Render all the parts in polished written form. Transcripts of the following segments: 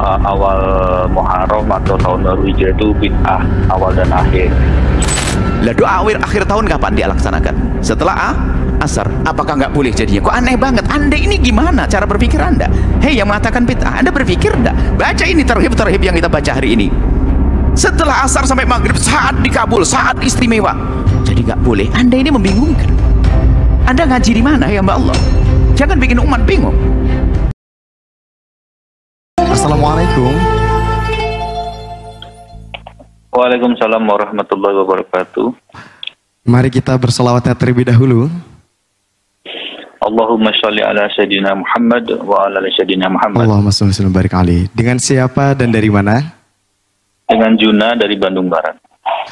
awal Muharram atau tahun baru Hijriah itu bid'ah awal dan akhir. Lah doa akhir tahun kapan dia laksanakan? Setelah asar. Apakah nggak boleh jadinya? Kok aneh banget? Anda ini gimana cara berpikir Anda? Hei yang mengatakan bid'ah, Anda berpikir enggak? Baca ini terhib yang kita baca hari ini. Setelah asar sampai maghrib, saat dikabul, saat istimewa. Jadi nggak boleh. Anda ini membingungkan. Anda ngaji di mana ya Mbak Allah? Jangan bikin umat bingung. Assalamualaikum. Waalaikumsalam warahmatullahi wabarakatuh. Mari kita berselawatnya terlebih dahulu. Allahumma sholli ala sayyidina Muhammad wa ala ali sayyidina Muhammad. Allahumma sholli wa barik alaihi. Dengan siapa dan dari mana? Dengan Juna dari Bandung Barat.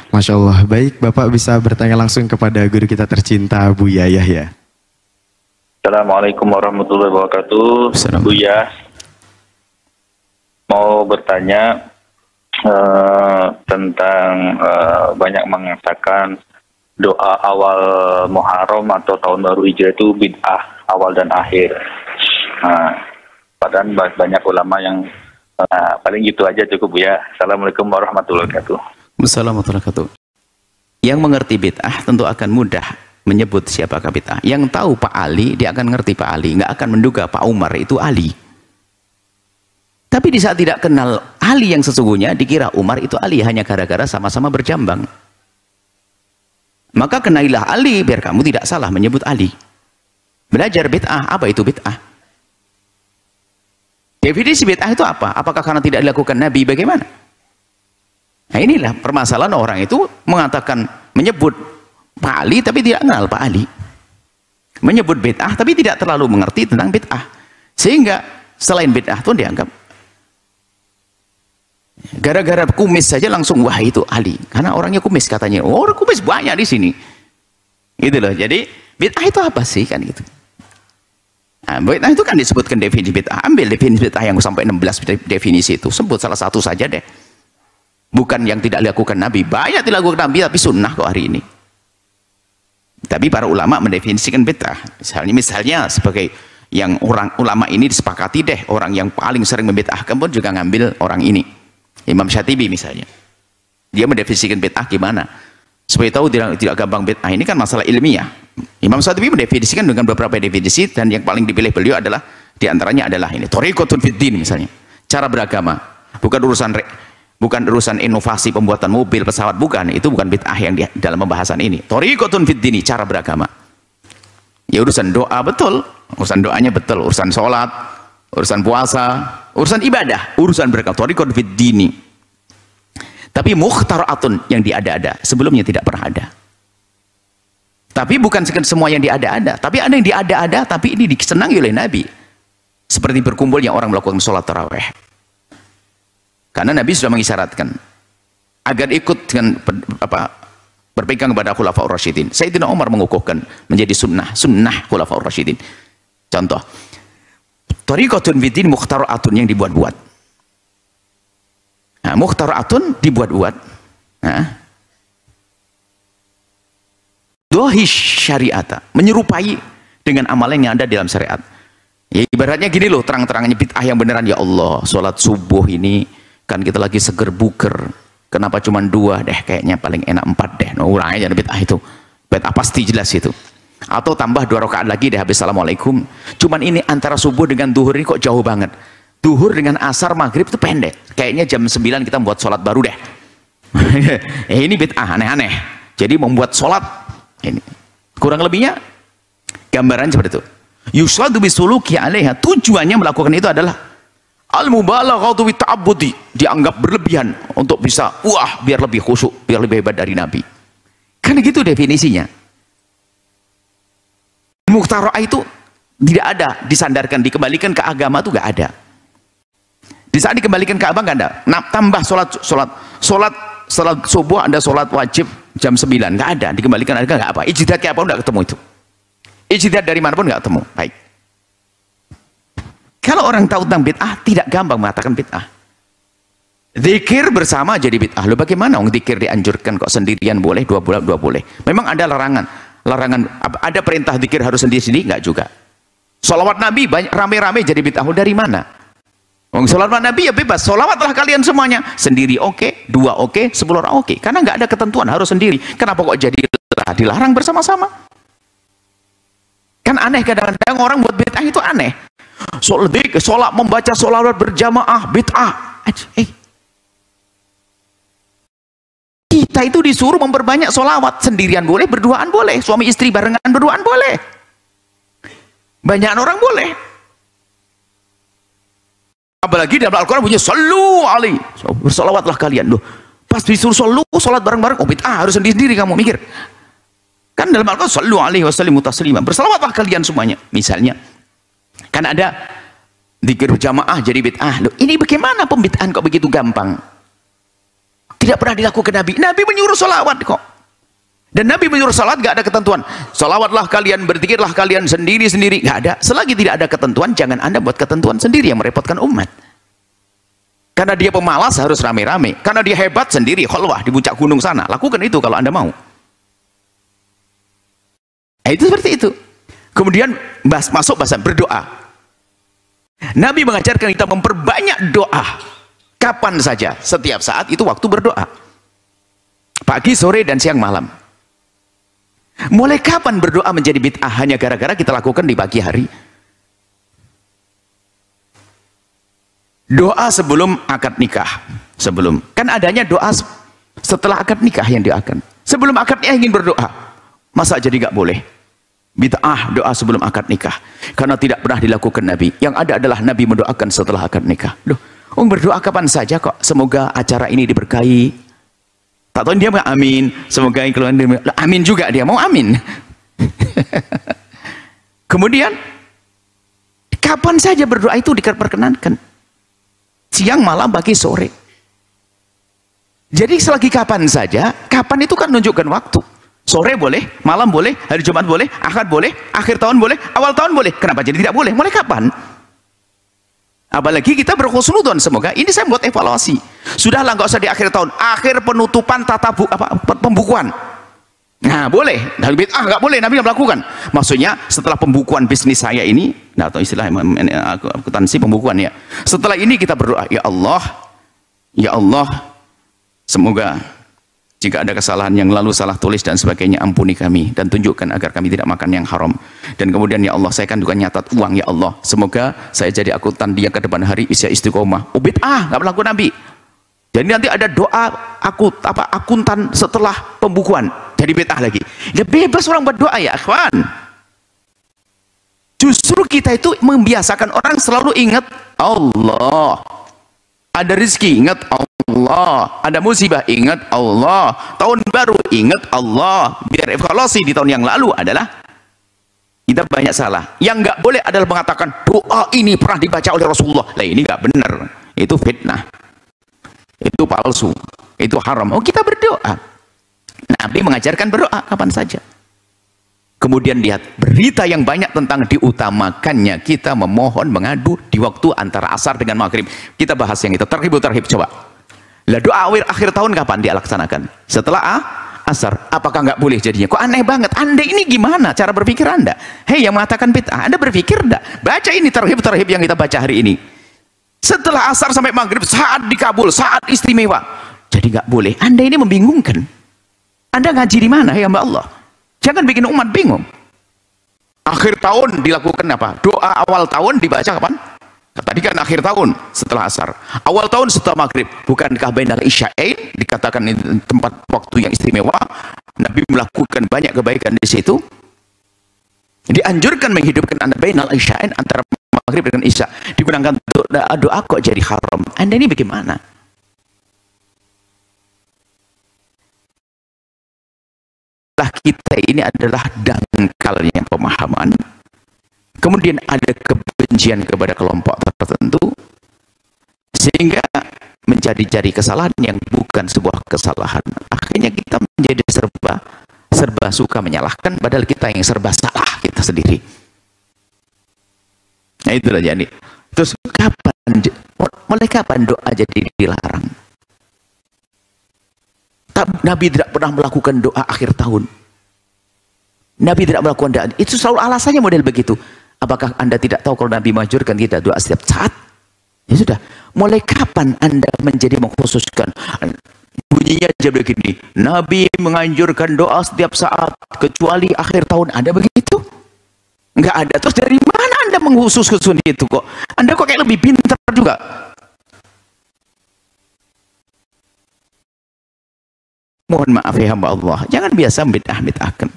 Masya Allah. Baik, Bapak bisa bertanya langsung kepada guru kita tercinta, Bu Yayah ya. Assalamualaikum warahmatullahi wabarakatuh. Bu Yah, mau bertanya tentang banyak mengatakan doa awal Muharram atau tahun baru Hijriah itu bid'ah awal dan akhir. Padahal banyak ulama yang paling gitu aja cukup ya. Assalamualaikum warahmatullahi wabarakatuh. Assalamualaikum warahmatullahi wabarakatuh. Yang mengerti bid'ah tentu akan mudah menyebut siapakah bid'ah. Yang tahu Pak Ali, dia akan ngerti Pak Ali, nggak akan menduga Pak Umar itu Ali. Tapi di saat tidak kenal Ali yang sesungguhnya, dikira Umar itu Ali hanya gara-gara sama-sama berjambang. Maka kenailah Ali biar kamu tidak salah menyebut Ali. Belajar bid'ah, apa itu bid'ah? Definisi bid'ah itu apa? Apakah karena tidak dilakukan Nabi, bagaimana? Nah inilah permasalahan orang itu mengatakan, menyebut Pak Ali tapi tidak kenal Pak Ali. Menyebut bid'ah tapi tidak terlalu mengerti tentang bid'ah. Sehingga selain bid'ah itu dianggap gara-gara kumis saja langsung wah itu Ali, karena orangnya kumis katanya. Oh, orang kumis banyak di sini. Gitu loh. Jadi bid'ah itu apa sih kan gitu. Nah, bid'ah itu kan disebutkan definisi bid'ah. Ambil definisi bid'ah yang sampai 16 definisi itu. Sebut salah satu saja deh. Bukan yang tidak dilakukan Nabi. Banyak dilakukan Nabi tapi sunnah kok hari ini. Tapi para ulama mendefinisikan bid'ah. Misalnya sebagai yang orang ulama ini disepakati deh, orang yang paling sering membid'ahkan pun juga ngambil orang ini. Imam Syatibi misalnya, dia mendefinisikan bid'ah gimana supaya tahu tidak gampang bid'ah. Ini kan masalah ilmiah. Imam Syatibi mendefinisikan dengan beberapa definisi, dan yang paling dipilih beliau adalah diantaranya adalah ini, thariqatun fid din misalnya, cara beragama, bukan urusan inovasi pembuatan mobil, pesawat, bukan, itu bukan bid'ah yang dalam pembahasan ini. Thariqatun fid din, cara beragama. Ya urusan doa betul, urusan doanya betul, urusan sholat, urusan puasa, urusan ibadah, urusan beragama, thariqatun fid dini. Tapi mukhtara'atun, yang diada-ada, sebelumnya tidak pernah ada. Tapi bukan semua yang diada-ada, tapi ada yang diada-ada tapi ini disenangi oleh Nabi. Seperti berkumpulnya orang melakukan sholat tarawih. Karena Nabi sudah mengisyaratkan agar ikut dengan berpegang kepada khulafaur rasyidin. Sayyidina Umar mengukuhkan menjadi sunnah khulafaur rasyidin. Contoh, thariqatun fiddin mukhtara'atun, yang dibuat-buat. Nah, mukhtara'atun dibuat-buat. Nah, dohish syariata, menyerupai dengan amalan yang ada dalam syariat. Ya, ibaratnya gini loh, terang-terangnya bid'ah yang beneran. Ya Allah, sholat subuh ini kan kita lagi seger buker, kenapa cuma 2 deh, kayaknya paling enak 4 deh. Nah, urang aja bid'ah itu. Bid'ah pasti jelas itu. Atau tambah 2 rakaat lagi deh habis assalamualaikum. Cuman ini antara subuh dengan duhur ini kok jauh banget. Duhur dengan asar maghrib itu pendek. Kayaknya jam 9 kita buat sholat baru deh. Ini bid'ah aneh-aneh. Jadi membuat sholat ini kurang lebihnya gambaran seperti itu. Yusadu bisuluki alaiha, tujuannya melakukan itu adalah al-mubalaghatu bi ta'abbudi, dianggap berlebihan untuk bisa biar lebih khusyuk, biar lebih hebat dari Nabi. Kan gitu definisinya. Mukhtara'ah itu tidak ada, disandarkan, dikembalikan ke agama itu nggak ada. Di saat dikembalikan ke agama nggak ada. Nah, tambah sholat subuh, ada sholat wajib jam 9, nggak ada, dikembalikan ada nggak apa. Ijtihad kayak apa nggak ketemu itu. Ijtihad dari mana pun nggak ketemu. Baik. Kalau orang tahu tentang bid'ah, tidak gampang mengatakan bid'ah. Zikir bersama jadi bid'ah. Loh bagaimana? Zikir dianjurkan kok sendirian boleh, dua boleh. Memang ada larangan. Ada perintah zikir harus sendiri-sendiri? Enggak juga. Sholawat Nabi rame-rame jadi bid'ah. Dari mana? Salawat Nabi ya bebas, salawatlah kalian semuanya. Sendiri oke, dua oke, 10 orang oke. Karena nggak ada ketentuan harus sendiri. Kenapa kok jadi dilarang bersama-sama? Kan aneh kadang-kadang orang buat bid'ah itu aneh. Sholat membaca sholawat berjamaah bid'ah. Kita itu disuruh memperbanyak sholawat. Sendirian boleh, berduaan boleh, suami istri barengan berduaan boleh, banyak orang boleh. Apalagi dalam Al-Quran bunyi sallu alaihi, bersolawatlah kalian. Loh, pas disuruh sallu, sholat bareng-bareng, oh bid'ah, harus sendiri-sendiri kamu mikir. Kan dalam Al-Quran sallu alaihi wasallimu taslima, bersolawatlah kalian semuanya. Misalnya, kan ada dzikir jamaah jadi bid'ah. Loh, ini bagaimana pembid'ahan kok begitu gampang? Tidak pernah dilakukan Nabi. Nabi menyuruh solawat kok. Dan Nabi menyuruh salat gak ada ketentuan. Salawatlah kalian, berzikirlah kalian sendiri-sendiri. Gak ada. Selagi tidak ada ketentuan, jangan Anda buat ketentuan sendiri yang merepotkan umat. Karena dia pemalas harus rame-rame. Karena dia hebat sendiri, khalwah di puncak gunung sana. Lakukan itu kalau Anda mau. Itu seperti itu. Kemudian masuk bahasan berdoa. Nabi mengajarkan kita memperbanyak doa. Kapan saja, setiap saat itu waktu berdoa. Pagi, sore, dan siang malam. Mulai kapan berdoa menjadi bid'ah hanya gara-gara kita lakukan di pagi hari? Doa sebelum akad nikah. Sebelum. Kan adanya doa setelah akad nikah yang doakan. Sebelum akad nikah ingin berdoa. Masa jadi gak boleh? Bid'ah doa sebelum akad nikah. Karena tidak pernah dilakukan Nabi. Yang ada adalah Nabi mendoakan setelah akad nikah. Loh, berdoa kapan saja kok. Semoga acara ini diberkahi. Tak tahu dia mau amin, semoga keluar amin juga dia mau amin. Kemudian kapan saja berdoa itu diperkenankan, siang, malam, pagi, sore. Jadi selagi kapan saja, kapan itu kan menunjukkan waktu. Sore boleh, malam boleh, hari Jumat boleh, Ahad boleh, akhir tahun boleh, awal tahun boleh. Kenapa jadi tidak boleh? Mulai kapan? Apalagi kita berkhusnudon, semoga ini saya buat evaluasi. Sudahlah nggak usah di akhir tahun, akhir penutupan pembukuan. Nah boleh, nah bid'ah nggak boleh, Nabi nggak melakukan. Maksudnya setelah pembukuan bisnis saya ini, nah, atau istilah akuntansi pembukuan ya. Setelah ini kita berdoa, ya Allah, semoga jika ada kesalahan yang lalu salah tulis dan sebagainya, ampuni kami dan tunjukkan agar kami tidak makan yang haram. Dan kemudian ya Allah, saya kan juga nyatat uang, ya Allah, semoga saya jadi akuntan dia ke depan hari bisa istiqomah. Nggak melakukan Nabi. Jadi nanti ada doa akuntan setelah pembukuan, jadi bid'ah lagi. Ya bebas orang berdoa ya akhwan. Justru kita itu membiasakan orang selalu ingat Allah. Ada rezeki ingat Allah, ada musibah ingat Allah, tahun baru ingat Allah. Biar evaluasi di tahun yang lalu adalah kita banyak salah. Yang nggak boleh adalah mengatakan doa ini pernah dibaca oleh Rasulullah. Lah ini nggak benar, itu fitnah, itu palsu, itu haram. Oh kita berdoa, Nabi mengajarkan berdoa kapan saja. Kemudian lihat berita yang banyak tentang diutamakannya kita memohon mengadu di waktu antara asar dengan maghrib. Kita bahas yang itu terhib coba. Lah doa akhir tahun kapan dia laksanakan? Setelah asar. Apakah nggak boleh jadinya? Kok aneh banget? Anda ini gimana cara berpikir Anda? Hei yang mengatakan bid'ah, Anda berpikir enggak? Baca ini terhib yang kita baca hari ini. Setelah asar sampai maghrib, saat dikabul, saat istimewa. Jadi nggak boleh. Anda ini membingungkan. Anda ngaji di mana ya Mbak Allah? Jangan bikin umat bingung. Akhir tahun dilakukan apa? Doa awal tahun dibaca kapan? Tadi kan akhir tahun setelah asar. Awal tahun setelah maghrib. Bukankah bainal isya'ain dikatakan tempat waktu yang istimewa? Nabi melakukan banyak kebaikan di situ. Dianjurkan menghidupkan anda bainal isya'ain antara maghrib dengan isya. Digunakan doa kok jadi haram. Anda ini bagaimana? Kita ini adalah dangkalnya pemahaman, kemudian ada kebencian kepada kelompok tertentu sehingga menjadi kesalahan yang bukan sebuah kesalahan. Akhirnya kita menjadi serba suka menyalahkan padahal kita yang serba salah kita sendiri. Nah itulah jadi. Terus mulai kapan doa jadi dilarang? Nabi tidak pernah melakukan doa akhir tahun. Nabi tidak melakukan doa. Itu selalu alasannya model begitu. Apakah Anda tidak tahu kalau Nabi menganjurkan kita doa setiap saat? Ya sudah, mulai kapan Anda menjadi mengkhususkan? Bunyinya aja begini, Nabi menganjurkan doa setiap saat kecuali akhir tahun. Ada begitu? Enggak ada. Terus dari mana Anda mengkhususkan itu kok? Anda kok kayak lebih pintar juga. Mohon maaf ya hamba Allah, jangan biasa bid'ah-bid'ahkan.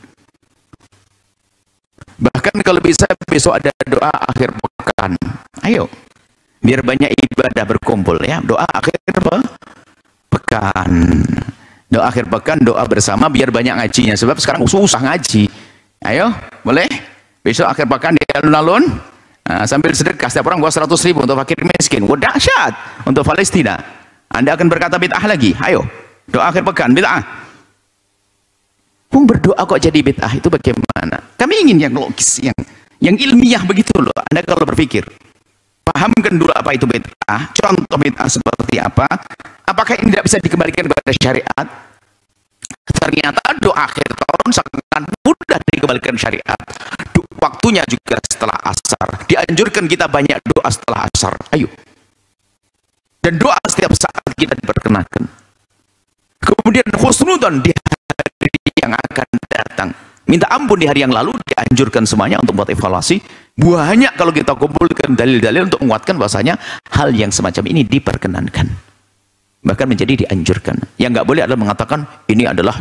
Bahkan kalau bisa besok ada doa akhir pekan. Ayo, biar banyak ibadah berkumpul ya. Doa akhir pekan. Doa akhir pekan, doa bersama biar banyak ngajinya. Sebab sekarang susah ngaji. Ayo, boleh? Besok akhir pekan di alun-alun. Sambil sedekah, setiap orang buat 100.000 untuk fakir miskin. Wah, dahsyat untuk Palestina. Anda akan berkata bid'ah lagi. Ayo, doa akhir pekan, bid'ah. Berdoa kok jadi bid'ah, itu bagaimana? Kami ingin yang logis, yang ilmiah begitu loh. Anda kalau berpikir, pahamkan dulu apa itu bid'ah, contoh bid'ah seperti apa, apakah ini tidak bisa dikembalikan kepada syariat? Ternyata doa akhir tahun sangat mudah dikembalikan syariat. Waktunya juga setelah asar. Dianjurkan kita banyak doa setelah asar. Ayo. Dan doa setiap saat kita diperkenakan. Kemudian husnudzon di hari yang akan datang. Minta ampun di hari yang lalu, dianjurkan semuanya untuk buat evaluasi. Banyak kalau kita kumpulkan dalil-dalil untuk menguatkan bahwasanya hal yang semacam ini diperkenankan. Bahkan menjadi dianjurkan. Yang nggak boleh adalah mengatakan ini adalah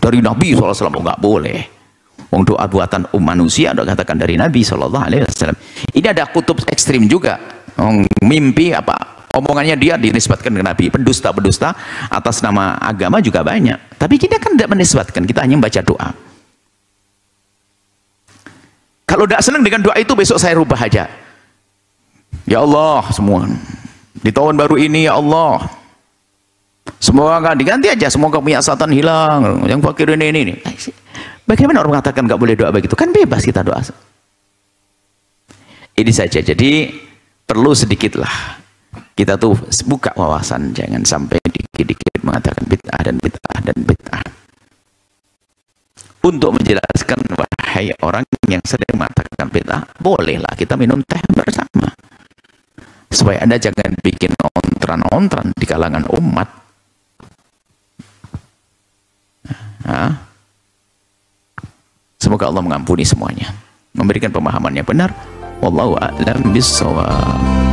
dari Nabi SAW. Nggak boleh. Wong doa buatan manusia, ada katakan dari Nabi SAW. Ini ada kutub ekstrim juga. Mimpi apa? Omongannya dia dinisbatkan ke Nabi. Pendusta-pendusta atas nama agama juga banyak. Tapi kita kan tidak menisbatkan, kita hanya membaca doa. Kalau tidak senang dengan doa itu, besok saya rubah aja. Ya Allah, semua di tahun baru ini ya Allah, semoga diganti aja, semoga kebiasaan hilang, yang fakir ini. Bagaimana orang mengatakan nggak boleh doa begitu? Kan bebas kita doa. Ini saja. Jadi perlu sedikitlah kita tuh buka wawasan, jangan sampai dikit-dikit mengatakan bid'ah dan bid'ah dan bid'ah. Untuk menjelaskan, wahai orang yang sering mengatakan bid'ah, bolehlah kita minum teh bersama. Supaya Anda jangan bikin ontran-ontran di kalangan umat. Semoga Allah mengampuni semuanya, memberikan pemahaman yang benar. Wallahu a'lam bishawab.